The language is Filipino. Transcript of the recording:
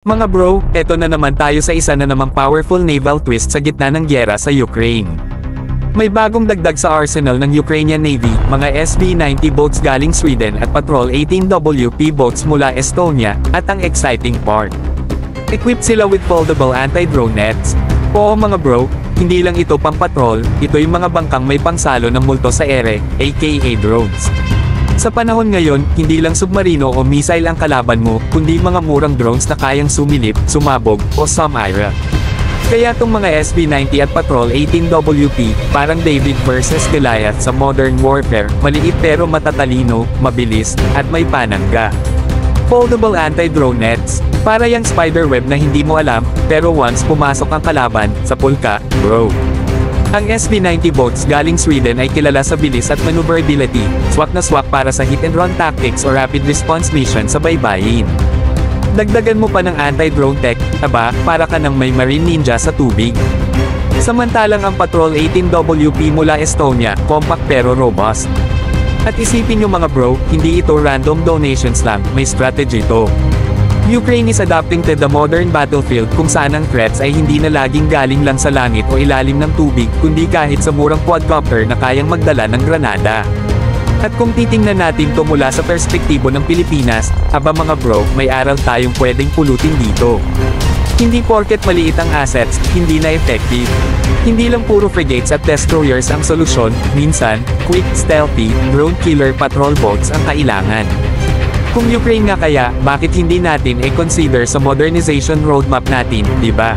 Mga bro, eto na naman tayo sa isa na namang powerful naval twist sa gitna ng gyera sa Ukraine. May bagong dagdag sa arsenal ng Ukrainian Navy, mga SB-90 boats galing Sweden at Patrol 18WP boats mula Estonia, at ang exciting part. Equipped sila with foldable anti-drone nets. Oo mga bro, hindi lang ito pang-patrol, ito yung mga bangkang may pangsalo ng multo sa ere, aka drones. Sa panahon ngayon, hindi lang submarino o missile ang kalaban mo, kundi mga murang drones na kayang sumilip, sumabog, o sumira. Kaya tong mga SB-90 at Patrol 18WP, parang David versus Goliath sa modern warfare, maliit pero matatalino, mabilis, at may panangga. Foldable anti-drone nets, para yang spiderweb na hindi mo alam, pero once pumasok ang kalaban, sa pulka, bro. Ang SB-90 boats galing Sweden ay kilala sa bilis at maneuverability, swak na swak para sa hit-and-run tactics o rapid response mission sa baybayin. Dagdagan mo pa ng anti-drone tech, aba, para ka ng may marine ninja sa tubig. Samantalang ang Patrol 18WP mula Estonia, compact pero robust. At isipin nyo mga bro, hindi ito random donations lang, may strategy to. Ukraine is adapting to the modern battlefield kung saan ang threats ay hindi na laging galing lang sa langit o ilalim ng tubig, kundi kahit sa murang quadcopter na kayang magdala ng granada. At kung titingnan natin to mula sa perspektibo ng Pilipinas, aba mga bro, may aral tayong pwedeng pulutin dito. Hindi porket maliit ang assets, hindi na effective. Hindi lang puro frigates at destroyers ang solusyon, minsan, quick, stealthy, drone killer patrol boats ang kailangan. Kung Ukraine nga kaya, bakit hindi natin i-consider sa modernization roadmap natin, di ba?